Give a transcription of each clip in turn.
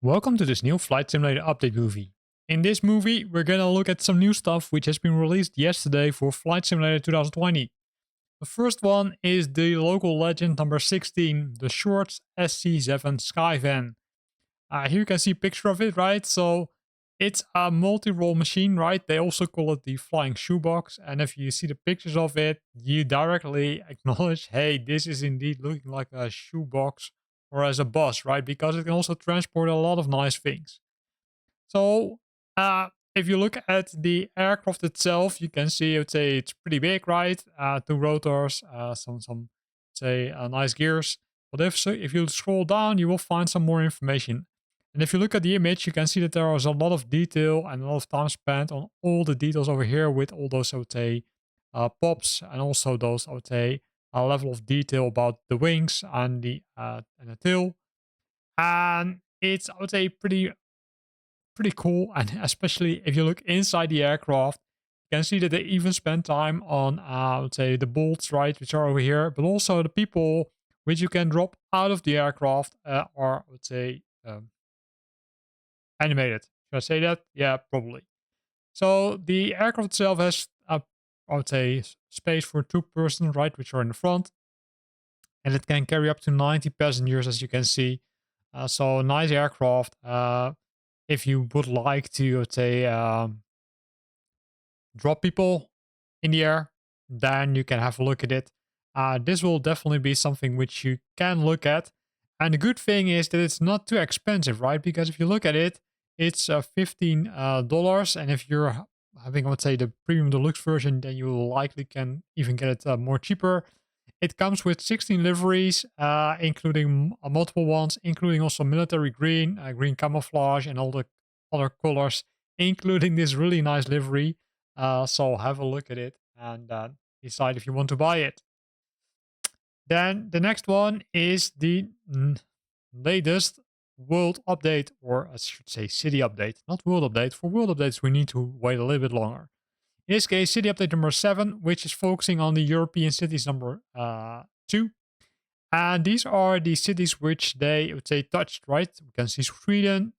Welcome to this new Flight Simulator update movie. In this movie, we're gonna look at some new stuff which has been released yesterday for Flight Simulator 2020. The first one is the local legend number 16, the short SC.7 Skyvan. Here you can see a picture of it, right? So it's a multi-role machine, right? They also call it the flying shoebox. And if you see the pictures of it, you directly acknowledge, hey, this is indeed looking like a shoebox or as a bus, right? Because it can also transport a lot of nice things. So if you look at the aircraft itself, you can see, I would say it's pretty big, right? Two rotors, some say nice gears. But if you scroll down, you will find some more information. And if you look at the image, you can see that there is a lot of detail and a lot of time spent on all the details over here with all those, I would say, pops and also those, I would say, a level of detail about the wings and the tail. And it's, I would say, pretty cool. And especially if you look inside the aircraft, you can see that they even spend time on, I would say, the bolts, right, which are over here, but also the people which you can drop out of the aircraft are, I would say, animated. Should I say that? Yeah, probably. So the aircraft itself has, I would say, space for two persons, right, which are in the front. And it can carry up to 90 passengers, as you can see. So nice aircraft. If you would like to, let's say, drop people in the air, then you can have a look at it. This will definitely be something which you can look at. And the good thing is that it's not too expensive, right? Because if you look at it, it's $15. And if you're having, let's say, the premium deluxe version, then you likely can even get it more cheaper. It comes with 16 liveries, including multiple ones, including also military green, green camouflage, and all the other colors, including this really nice livery. So have a look at it and decide if you want to buy it. Then the next one is the latest world update, or I should say city update, not world update. For world updates, we need to wait a little bit longer. In this case, city update number 7, which is focusing on the European cities number 2. And these are the cities which they would say touched, right? We can see Sweden,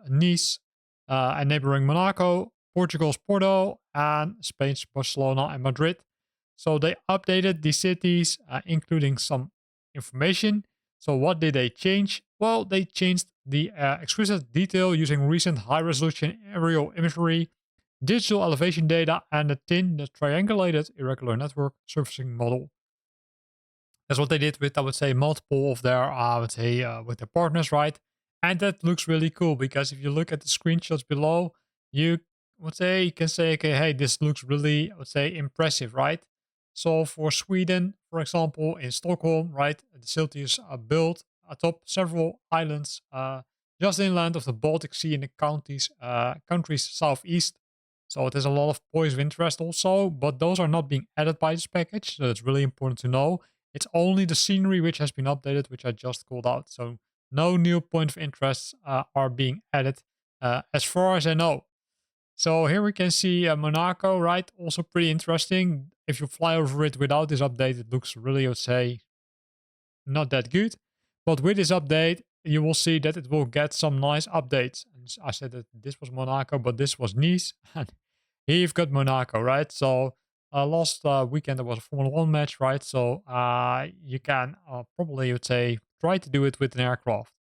Nice, and neighboring Monaco, Portugal's Porto, and Spain's Barcelona and Madrid. So they updated the cities, including some information. So what did they change? Well, they changed the exquisite detail using recent high-resolution aerial imagery, digital elevation data, and the the triangulated irregular network surfacing model. That's what they did with, I would say, multiple of their, I would say, with their partners, right? And that looks really cool because if you look at the screenshots below, you would say, you can say, okay, hey, this looks really, I would say, impressive, right? So for Sweden, for example, in Stockholm, right, the city is built atop several islands just inland of the Baltic Sea in the country's southeast. So it has a lot of points of interest also, but those are not being added by this package. So it's really important to know. It's only the scenery which has been updated, which I just called out. So no new point of interest are being added as far as I know. So here we can see Monaco, right? Also pretty interesting. If you fly over it without this update, it looks really, I would say, not that good. But with this update, you will see that it will get some nice updates. And I said that this was Monaco, but this was Nice. And here you've got Monaco, right? So last weekend there was a Formula 1 match, right? So you can probably, I would say, try to do it with an aircraft.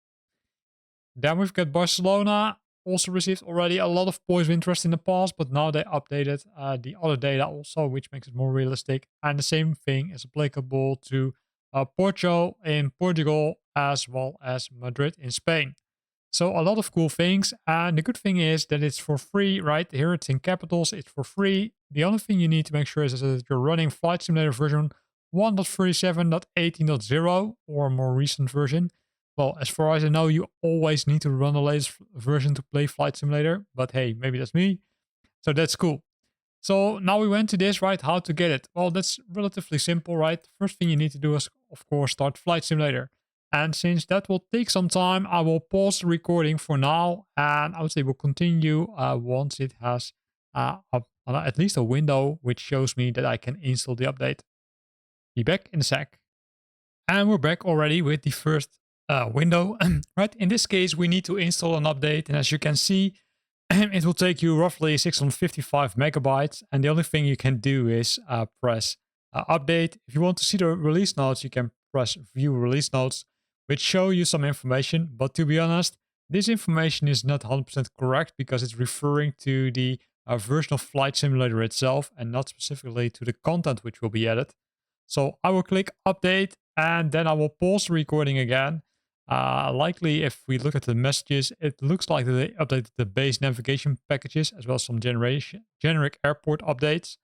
Then we've got Barcelona. Also received already a lot of points of interest in the past, but now they updated the other data also, which makes it more realistic. And the same thing is applicable to Porto in Portugal, as well as Madrid in Spain. So a lot of cool things. And the good thing is that it's for free, right? Here it's in capitals, it's for free. The only thing you need to make sure is that you're running Flight Simulator version 1.37.18.0 or a more recent version. Well, as far as I know, you always need to run the latest version to play Flight Simulator. But hey, maybe that's me. So that's cool. So now we went to this, right? How to get it? Well, that's relatively simple, right? First thing you need to do is, of course, start Flight Simulator. And since that will take some time, I will pause the recording for now. And I would say we'll continue once it has at least a window which shows me that I can install the update. Be back in a sec. And we're back already with the first window. Right, in this case, we need to install an update. And as you can see, it will take you roughly 655 megabytes. And the only thing you can do is press update. If you want to see the release notes, you can press view release notes, which show you some information. But to be honest, this information is not 100% correct because it's referring to the version of Flight Simulator itself and not specifically to the content which will be added. So I will click update and then I will pause the recording again. Likely, if we look at the messages, it looks like they updated the base navigation packages as well as some generic airport updates.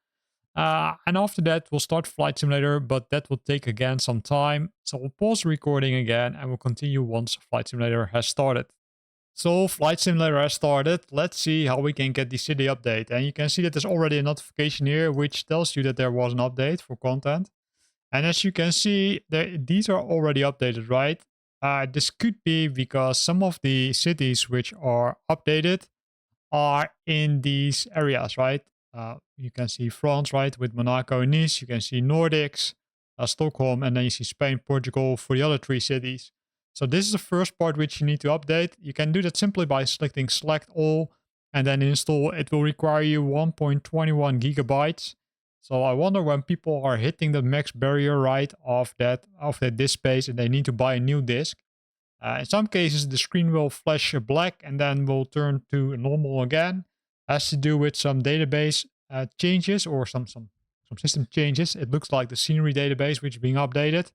And after that, we'll start Flight Simulator, but that will take again some time. So we'll pause the recording again and we'll continue once Flight Simulator has started. So Flight Simulator has started. Let's see how we can get the city update. And you can see that there's already a notification here which tells you that there was an update for content. And as you can see, these are already updated, right? This could be because some of the cities which are updated are in these areas, right? You can see France, right, with Monaco and Nice. You can see Nordics, Stockholm, and then you see Spain, Portugal for the other 3 cities. So this is the first part which you need to update. You can do that simply by selecting select all and then install. It will require you 1.21 gigabytes. So I wonder when people are hitting the max barrier, right, of that disk space and they need to buy a new disk. In some cases, the screen will flash black and then will turn to normal again. Has to do with some database changes or some system changes. It looks like the scenery database which is being updated.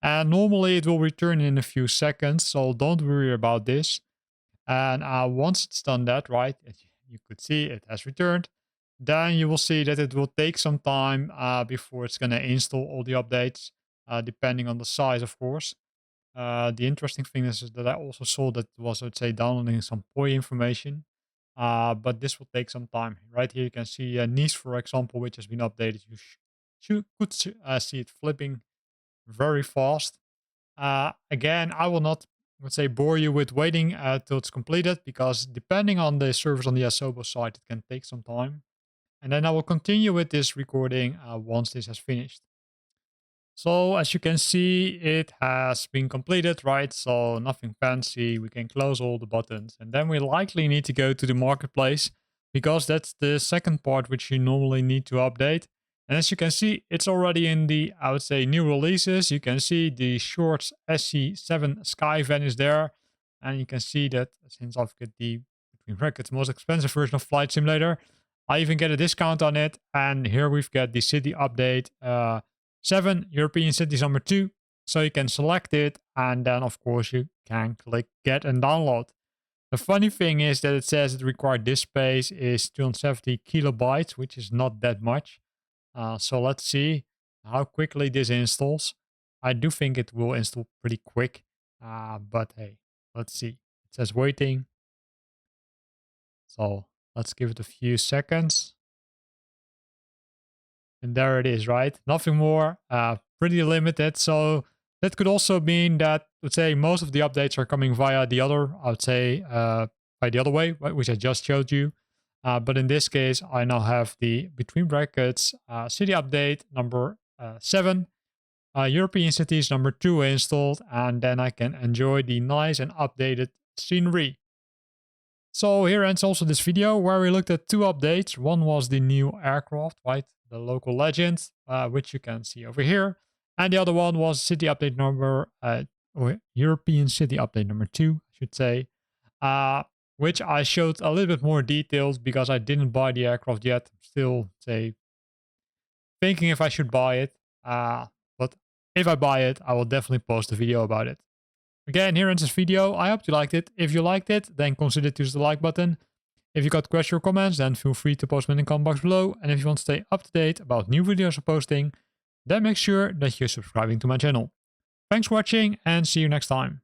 And normally it will return in a few seconds, so don't worry about this. And once it's done that, right, you could see it has returned. Then you will see that it will take some time before it's going to install all the updates, depending on the size, of course. The interesting thing is that I also saw that it was, let's say, downloading some POI information. But this will take some time. Right here you can see Nice, for example, which has been updated. You could see it flipping very fast. Again, I will not, let's say, bore you with waiting till it's completed because depending on the service on the Asobo side, it can take some time. And then I will continue with this recording once this has finished. So as you can see, it has been completed, right? So nothing fancy. We can close all the buttons. And then we likely need to go to the marketplace because that's the second part which you normally need to update. And as you can see, it's already in the, I would say, new releases. You can see the shorts SC.7 Skyvan is there. And you can see that since I've got the, between brackets, most expensive version of Flight Simulator, I even get a discount on it. And here we've got the city update 7, European cities number 2. So you can select it. And then, of course, you can click get and download. The funny thing is that it says the required disk space is 270 kilobytes, which is not that much. So let's see how quickly this installs. I do think it will install pretty quick. But hey, let's see. It says waiting. So let's give it a few seconds. And there it is, right? Nothing more. Pretty limited. So that could also mean that, let's say, most of the updates are coming via the other, I would say, by the other way, which I just showed you. But in this case, I now have the, between brackets, city update number 7, European cities number 2 installed, and then I can enjoy the nice and updated scenery. So here ends also this video where we looked at 2 updates. One was the new aircraft, right? The local legend, which you can see over here. And the other one was city update number, or European city update number 2, I should say. Which I showed a little bit more details because I didn't buy the aircraft yet. I'm still, say, thinking if I should buy it. But if I buy it, I will definitely post a video about it. Again, here ends this video. I hope you liked it. If you liked it, then consider to use the like button. If you got questions or comments, then feel free to post them in the comment box below. And if you want to stay up to date about new videos I'm posting, then make sure that you're subscribing to my channel. Thanks for watching and see you next time.